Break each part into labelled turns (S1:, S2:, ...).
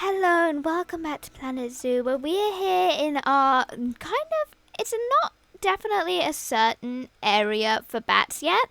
S1: Hello and welcome back to Planet Zoo, where we are here in our it's not definitely a certain area for bats yet,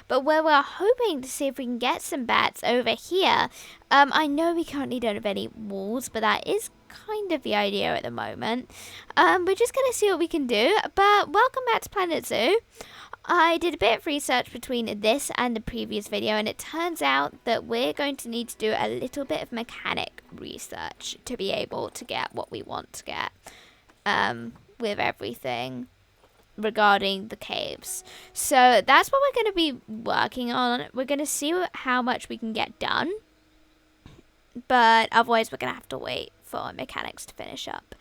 S1: but where we're hoping to see if we can get some bats over here. I know we currently don't have any walls, but that is kind of the idea at the moment. We're just going to see what we can do, but welcome back to Planet Zoo. I did a bit of research between this and the previous video, and it turns out that we're going to need to do a little bit of mechanic research to be able to get what we want to get with everything regarding the caves. So that's what we're going to be working on. We're going to see how much we can get done, but otherwise we're going to have to wait for mechanics to finish up.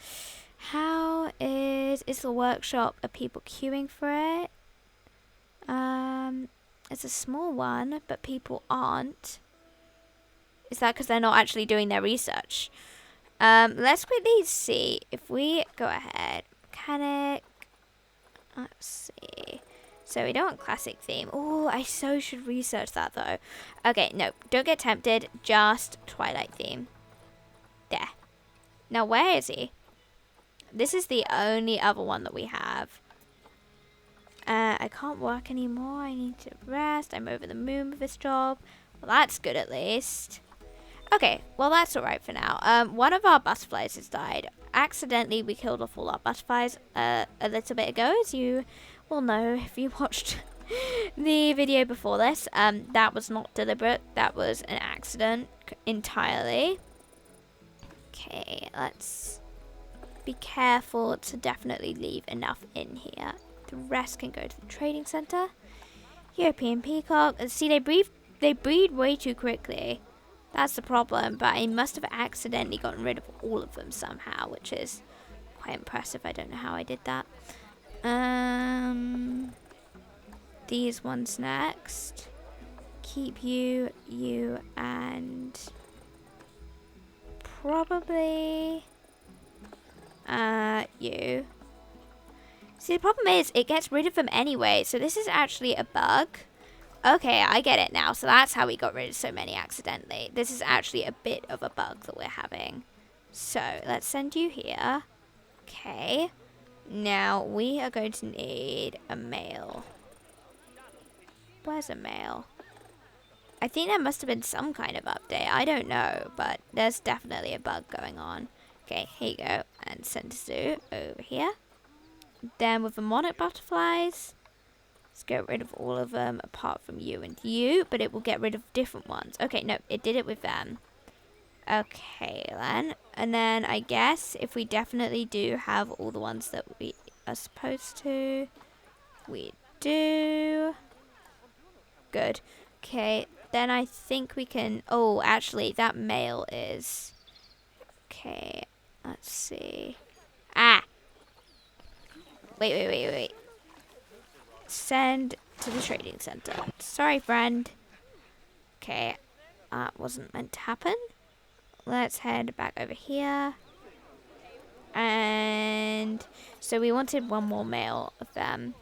S1: Is the workshop? Are people queuing for it? It's a small one, but people aren't. Is that because they're not actually doing their research? Let's quickly see if we go ahead. Mechanic. Let's see. So we don't want classic theme. Oh, I so should research that though. Okay, no, don't get tempted. Just Twilight theme. There. Now where is he? This is the only other one that we have. I can't work anymore. I need to rest. I'm over the moon with this job. Well, that's good at least. Okay, well, that's alright for now. One of our butterflies has died. Accidentally, we killed off all our butterflies a little bit ago, as you will know if you watched the video before this. That was not deliberate. That was an accident entirely. Okay, let's be careful to definitely leave enough in here. The rest can go to the trading center. European peacock. See, they breed way too quickly. That's the problem, but I must have accidentally gotten rid of all of them somehow, which is quite impressive. I don't know how I did that. These ones next. Keep you, and probably you. See, the problem is it gets rid of them anyway, so this is actually a bug. Okay, I get it now. So that's how we got rid of so many accidentally. This is actually a bit of a bug that we're having. So let's send you here. Okay. Now we are going to need a male. Where's a male? I think there must have been some kind of update. I don't know, but there's definitely a bug going on. Okay, here you go. And send Zoo over here. Then with the monarch butterflies, let's get rid of all of them apart from you and you, but it will get rid of different ones. Okay, no, it did it with them. Okay, then. And then I guess if we definitely do have all the ones that we are supposed to, we do. Good. Okay, then I think we can, oh, actually, that male is, okay, let's see. Ah! Wait. Send to the trading center. Sorry, friend. Okay, that wasn't meant to happen. Let's head back over here. And so we wanted one more male of them.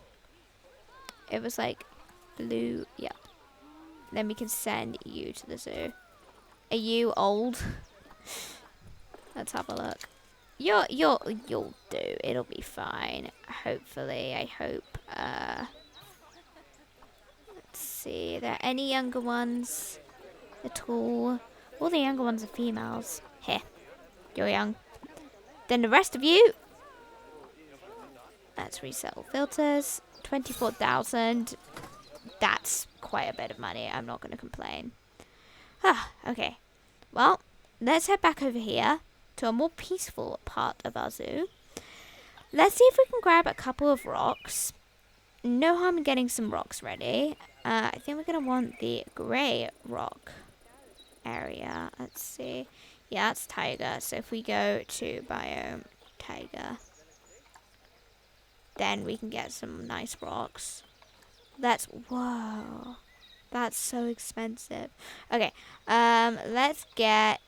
S1: It was like blue. Yeah. Then we can send you to the zoo. Are you old? Let's have a look. You'll do. It'll be fine. Hopefully, I hope. Let's see. Are there any younger ones at all? All the younger ones are females. Here, you're young. Then the rest of you. Let's resell filters. 24,000. That's quite a bit of money. I'm not going to complain. Okay. Well, let's head back over here to a more peaceful part of our zoo. Let's see if we can grab a couple of rocks. No harm in getting some rocks ready. I think we're going to want the grey rock area. Let's see. Yeah, that's tiger. So if we go to biome tiger, then we can get some nice rocks. Whoa. That's so expensive. Okay, let's get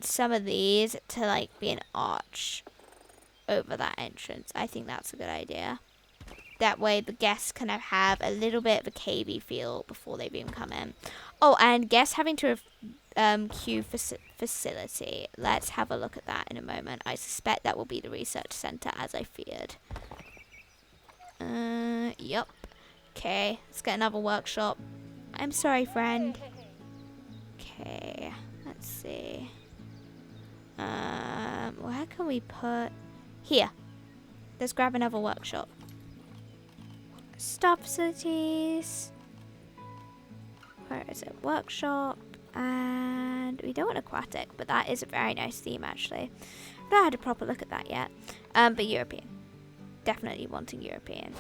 S1: some of these to like be an arch over that entrance. I think that's a good idea. That way the guests kind of have a little bit of a cavey feel before they even come in. Oh, and guests having to Q facility. Let's have a look at that in a moment. I suspect that will be the research center, as I feared. Yup. Okay, let's get another workshop. I'm sorry, friend. Okay, let's see. Where can we put... Here. Let's grab another workshop. Staff facilities. Where is it? Workshop. And we don't want aquatic, but that is a very nice theme, actually. I've not had a proper look at that yet. But European. Definitely wanting European.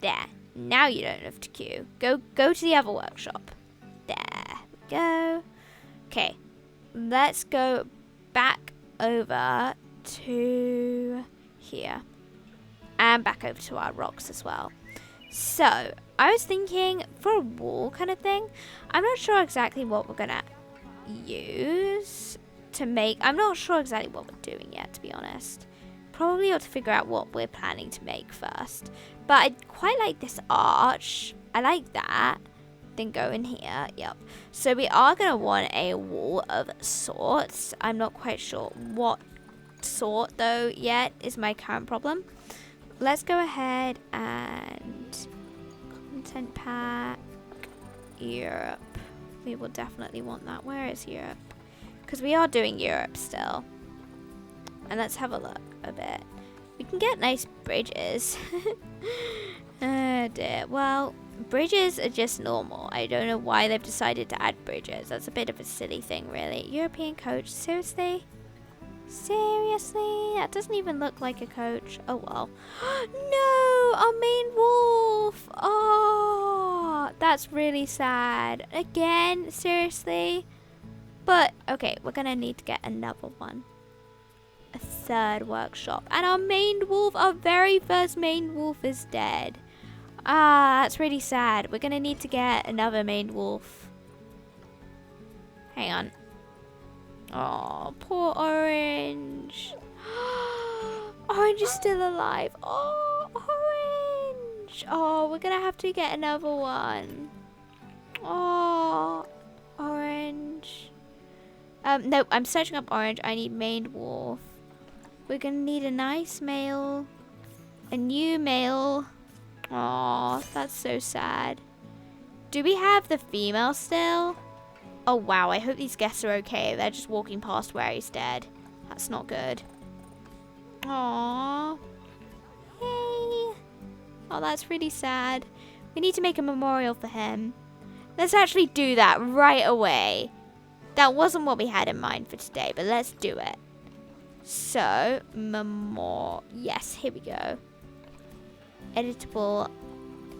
S1: There. Now you don't have to queue. Go to the other workshop. There we go. Okay. Let's go back over to here. And back over to our rocks as well. So, I was thinking for a wall kind of thing. I'm not sure exactly what we're going to use to make. I'm not sure exactly what we're doing yet, to be honest. Probably ought to figure out what we're planning to make first. But I quite like this arch. I like that. Then go in here. Yep. So we are going to want a wall of sorts. I'm not quite sure what sort though yet is my current problem. Let's go ahead and content pack Europe. We will definitely want that. Where is Europe? Because we are doing Europe still. And let's have a look a bit. We can get nice bridges. Oh dear. Well, bridges are just normal. I don't know why they've decided to add bridges. That's a bit of a silly thing, really. European coach. Seriously? Seriously? That doesn't even look like a coach. Oh well. No! Our main wolf! Oh! That's really sad. Again? Seriously? But, okay, we're gonna need to get another one. A third workshop. And our main wolf, our very first main wolf is dead. Ah, that's really sad. We're gonna need to get another main wolf. Hang on. Oh, poor Orange. Orange is still alive. Oh, Orange. Oh, we're gonna have to get another one. Oh, Orange. Nope, I'm searching up Orange. I need main wolf. We're gonna need a nice male. A new male. Oh, that's so sad. Do we have the female still? Oh wow, I hope these guests are okay. They're just walking past where he's dead. That's not good. Aww. Hey. Oh, that's really sad. We need to make a memorial for him. Let's actually do that right away. That wasn't what we had in mind for today, but let's do it. So, yes, here we go. Editable.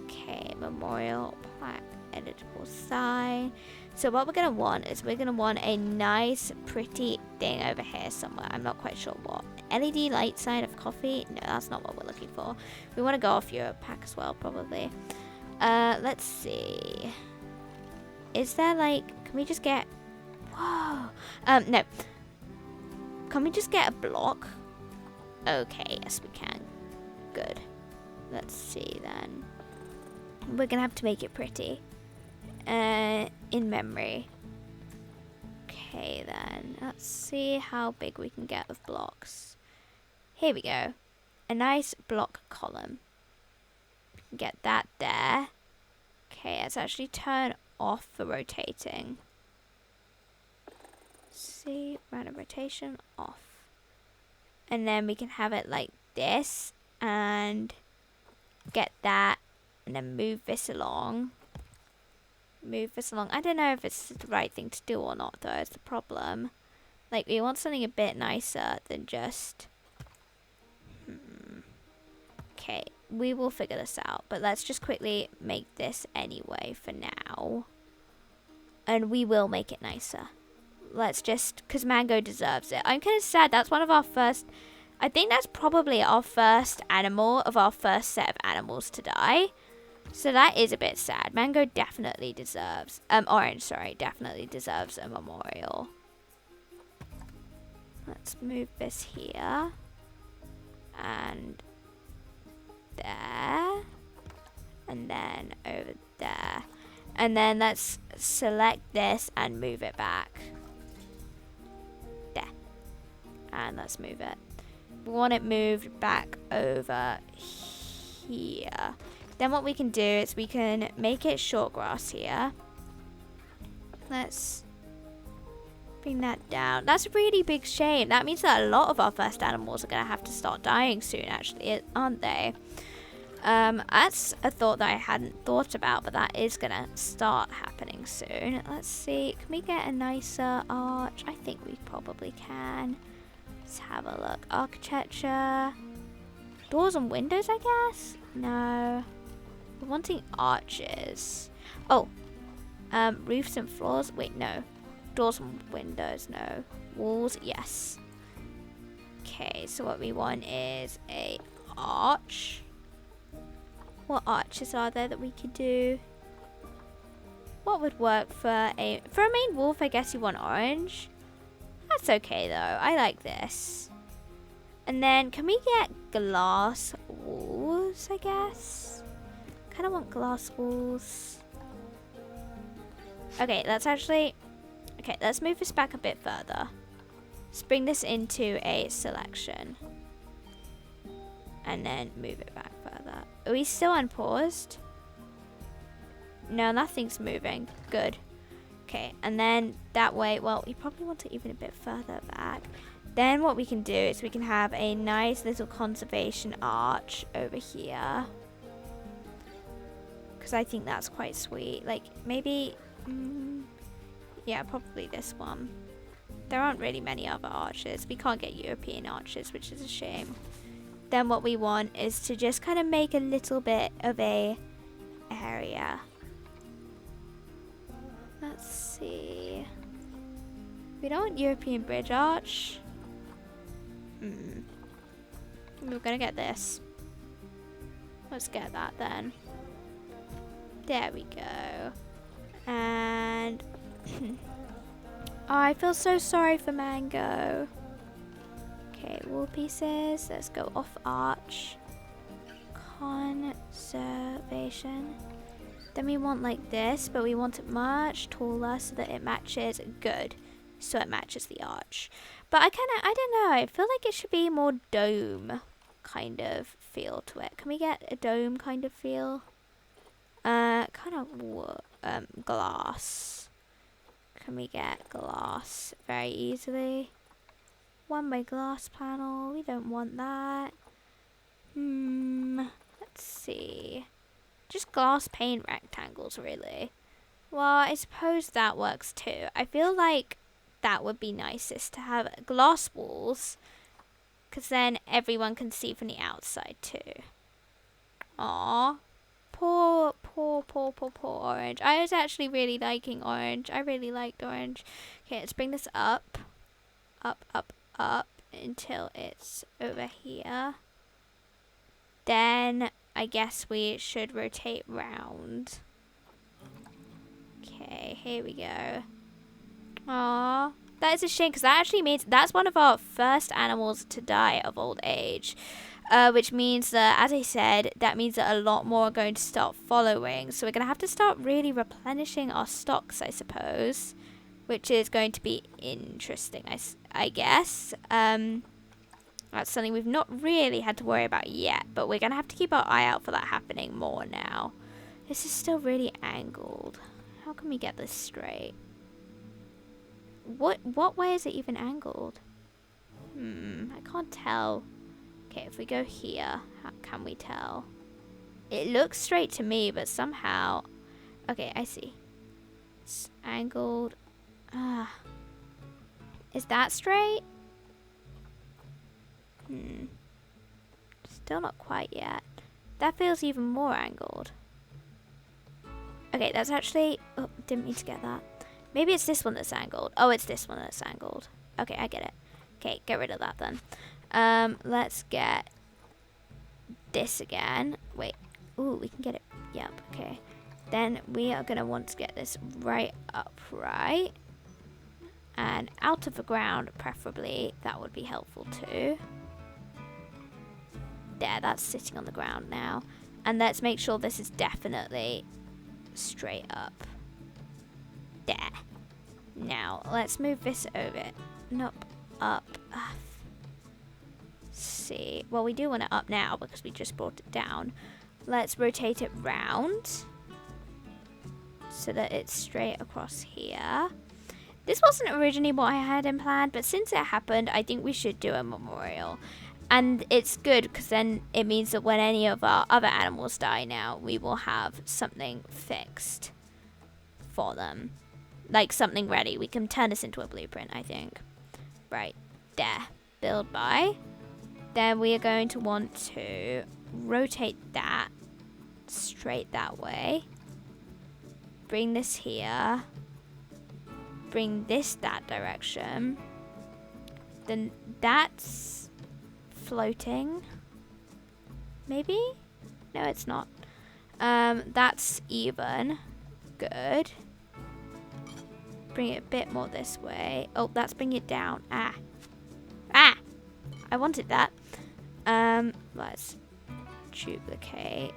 S1: Okay, memorial plaque. Editable sign. So what we're going to want is we're going to want a nice, pretty thing over here somewhere. I'm not quite sure what. LED light sign of coffee? No, that's not what we're looking for. We want to go off Europe pack as well, probably. Let's see. Is there like... Can we just get... Whoa. No. Can we just get a block? Okay, yes we can. Good. Let's see then. We're going to have to make it pretty. In memory. Okay then, let's see how big we can get with blocks. Here we go. A nice block column. Get that there. Okay, let's actually turn off the rotating. See, random rotation off. And then we can have it like this and get that and then move this along. Move this along. I don't know if it's the right thing to do or not though, it's the problem. Like we want something a bit nicer than just... Okay, we will figure this out, but let's just quickly make this anyway for now. And we will make it nicer. Let's just, because Mango deserves it. I'm kind of sad, that's one of our first... I think that's probably our first animal of our first set of animals to die. So that is a bit sad. Mango definitely deserves... Orange, sorry. Definitely deserves a memorial. Let's move this here. And... there. And then over there. And then let's select this and move it back. And let's move it. We want it moved back over here. Then what we can do is we can make it short grass here. Let's bring that down. That's a really big shame. That means that a lot of our first animals are going to have to start dying soon, actually, aren't they? That's a thought that I hadn't thought about, but that is going to start happening soon. Let's see. Can we get a nicer arch? I think we probably can. Let's have a look. Architecture. Doors and windows, I guess? No. We're wanting arches. Oh. Roofs and floors. Wait, no. Doors and windows, no. Walls, yes. Okay, so what we want is a arch. What arches are there that we could do? What would work for a main wolf? I guess you want orange. That's okay though. I like this. And then can we get glass walls? I guess. Kind of want glass walls. Okay, let's actually. Okay, let's move this back a bit further. Let's bring this into a selection. And then move it back further. Are we still unpaused? No, nothing's moving. Good. Okay, and then that way, well, we probably want it even a bit further back. Then what we can do is we can have a nice little conservation arch over here. Because I think that's quite sweet. Like, maybe... yeah, probably this one. There aren't really many other arches. We can't get European arches, which is a shame. Then what we want is to just kind of make a little bit of a area. Let's see. We don't want European bridge arch. We're gonna get this. Let's get that then. There we go. And oh, I feel so sorry for Mango. Okay, wall pieces. Let's go off arch. Conservation. Then we want like this, but we want it much taller so that it matches. Good. So it matches the arch. But I don't know. I feel like it should be more dome kind of feel to it. Can we get a dome kind of feel? Kind of glass. Can we get glass very easily? One by glass panel. We don't want that. Let's see. Just glass pane rectangles, really. Well, I suppose that works too. I feel like that would be nicest to have glass walls, because then everyone can see from the outside too. Aww. Poor orange. I was actually really liking orange. I really liked orange. Okay, let's bring this up. Up until it's over here. Then I guess we should rotate round. Okay, here we go. Aww. That is a shame, because that actually means that's one of our first animals to die of old age. Which means that, as I said, that means that a lot more are going to start following. So we're going to have to start really replenishing our stocks, I suppose. Which is going to be interesting, I guess. That's something we've not really had to worry about yet. But we're going to have to keep our eye out for that happening more now. This is still really angled. How can we get this straight? What way is it even angled? I can't tell. Okay, if we go here, how can we tell? It looks straight to me, but somehow... Okay, I see. It's angled. Is that straight? Still not quite yet. That feels even more angled. Okay, that's actually... Oh, didn't mean to get that. Maybe it's this one that's angled. Oh, it's this one that's angled. Okay, I get it. Okay, get rid of that then. Let's get this again. Wait. Ooh, we can get it. Yep, okay. Then we are going to want to get this right upright. And out of the ground, preferably. That would be helpful too. There, that's sitting on the ground now. And let's make sure this is definitely straight up. There. Now, let's move this over. Nope. Up. see. Well, we do want it up now because we just brought it down. Let's rotate it round so that it's straight across here. This wasn't originally what I had in plan, but since it happened, I think we should do a memorial. And it's good because then it means that when any of our other animals die now, we will have something fixed for them. Like something ready. We can turn this into a blueprint, I think. Right, there. Build by. Then we are going to want to rotate that straight that way. Bring this here. Bring this that direction. Then that's floating. Maybe? No, it's not. That's even. Good. Bring it a bit more this way. Oh, that's bring it down. Ah. I wanted that. Let's duplicate.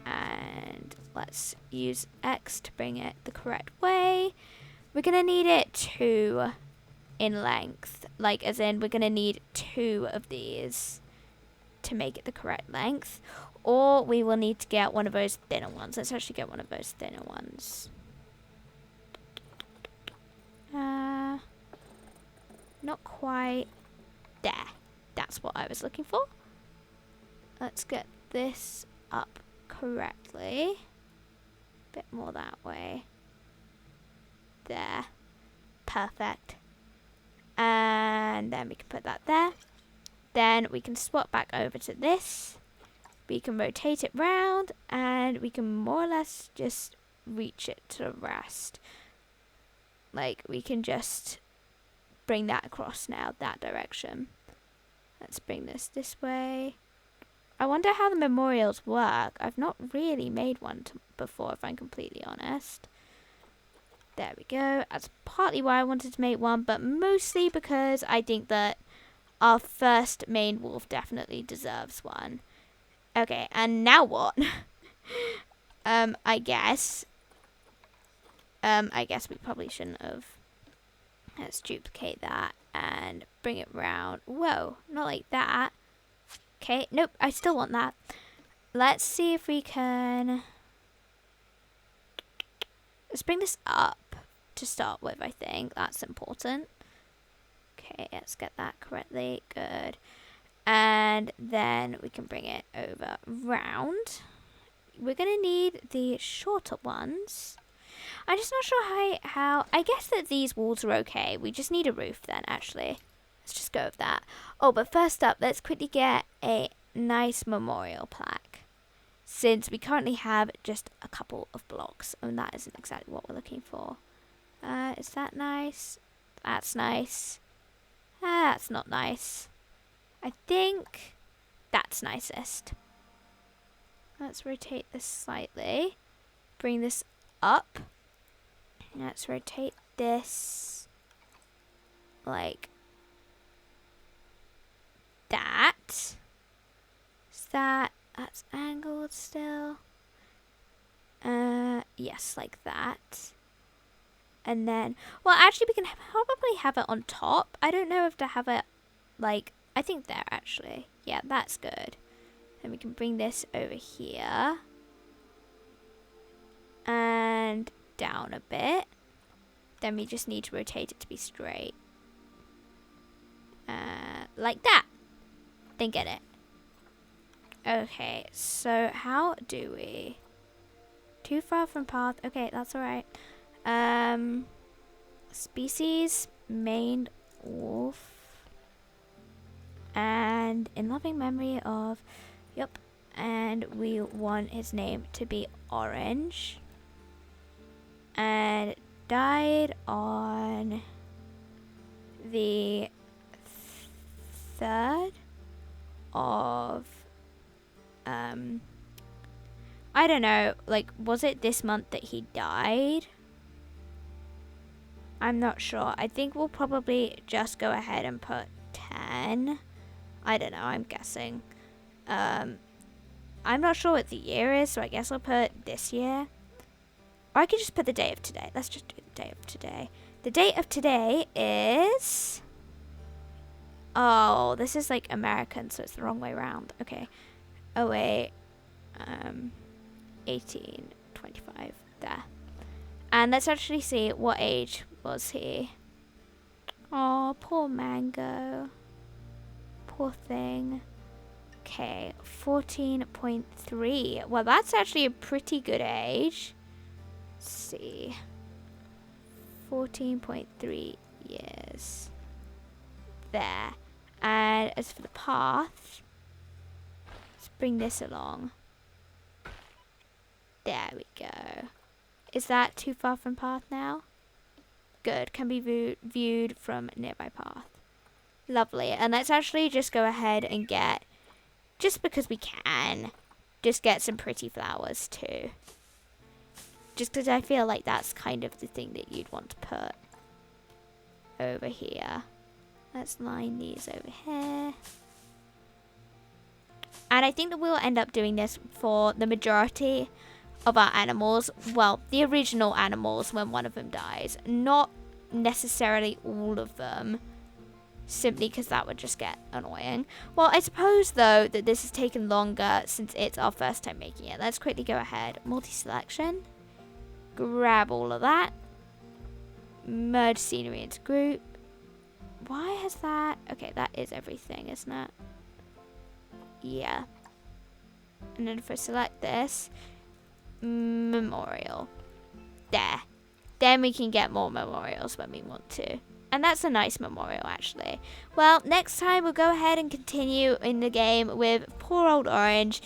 S1: And let's use X to bring it the correct way. We're going to need it 2 in length. Like, as in, we're going to need 2 of these to make it the correct length. Or we will need to get one of those thinner ones. Let's actually get one of those thinner ones. Not quite there. That's what I was looking for. Let's get this up correctly. Bit more that way. There. Perfect. And then we can put that there. Then we can swap back over to this. We can rotate it round and we can more or less just reach it to rest. Like, we can just bring that across now, that direction. Let's bring this way. I wonder how the memorials work. I've not really made one before, if I'm completely honest. There we go. That's partly why I wanted to make one, but mostly because I think that our first main wolf definitely deserves one. Okay, and now what? I guess we probably shouldn't have. Let's duplicate that and bring it round. Whoa, not like that. Okay, nope, I still want that. Let's see if we can... Let's bring this up to start with, I think. That's important. Okay, let's get that correctly. Good. And then we can bring it over round. We're going to need the shorter ones. I'm just not sure how... I guess that these walls are okay. We just need a roof then, actually. Let's just go with that. Oh, but first up, let's quickly get a nice memorial plaque. Since we currently have just a couple of blocks. And that isn't exactly what we're looking for. Is that nice? That's nice. That's not nice. I think that's nicest. Let's rotate this slightly. Bring this up. Let's rotate this like that. Is that's angled still? Yes, like that. And then, well, actually we can probably have it on top. I don't know if to have it like, I think there actually. Yeah, that's good. Then we can bring this over here. And down a bit. Then we just need to rotate it to be straight. Like that. Then get it. Okay, so how do we... Too far from path. Okay, that's alright. Species, main wolf. And in loving memory of... Yep. And we want his name to be Orange. And died on the 3rd of I don't know, like, was it this month that he died? I'm not sure. I think we'll probably just go ahead and put 10. I don't know, I'm guessing. I'm not sure what the year is, so I guess I'll put this year. Or I could just put the day of today. Let's just do the day of today. The date of today is Oh, this is like American, so it's the wrong way around. Okay. Oh, wait. 18, 25. There. And let's actually see what age was he. Oh, poor Mango. Poor thing. Okay, 14.3. Well, that's actually a pretty good age. Let's see. 14.3 years. There. And as for the path, let's bring this along. There we go. Is that too far from path now? Good. Can be viewed from nearby path. Lovely. And let's actually just go ahead and get, just because we can, just get some pretty flowers too. Just because I feel like that's kind of the thing that you'd want to put over here. Let's line these over here. And I think that we'll end up doing this for the majority of our animals. Well, the original animals when one of them dies. Not necessarily all of them. Simply because that would just get annoying. Well, I suppose, though, that this has taken longer since it's our first time making it. Let's quickly go ahead. Multi-selection. Grab all of that. Merge scenery into group. Why has that... Okay, that is everything, isn't it? Yeah. And then if I select this... Memorial. There. Then we can get more memorials when we want to. And that's a nice memorial, actually. Well, next time we'll go ahead and continue in the game with poor old Orange.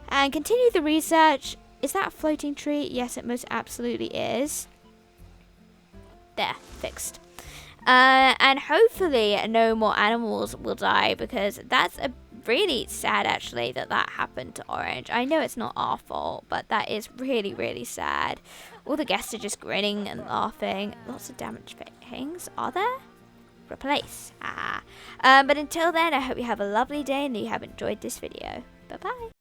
S1: And continue the research. Is that a floating tree? Yes, it most absolutely is. There. Fixed. And hopefully no more animals will die, because that's a really sad, actually, that happened to Orange. I know it's not our fault, but that is really, really sad. All the guests are just grinning and laughing. Lots of damaged things. Are there? Replace. But until then, I hope you have a lovely day and that you have enjoyed this video. Bye-bye.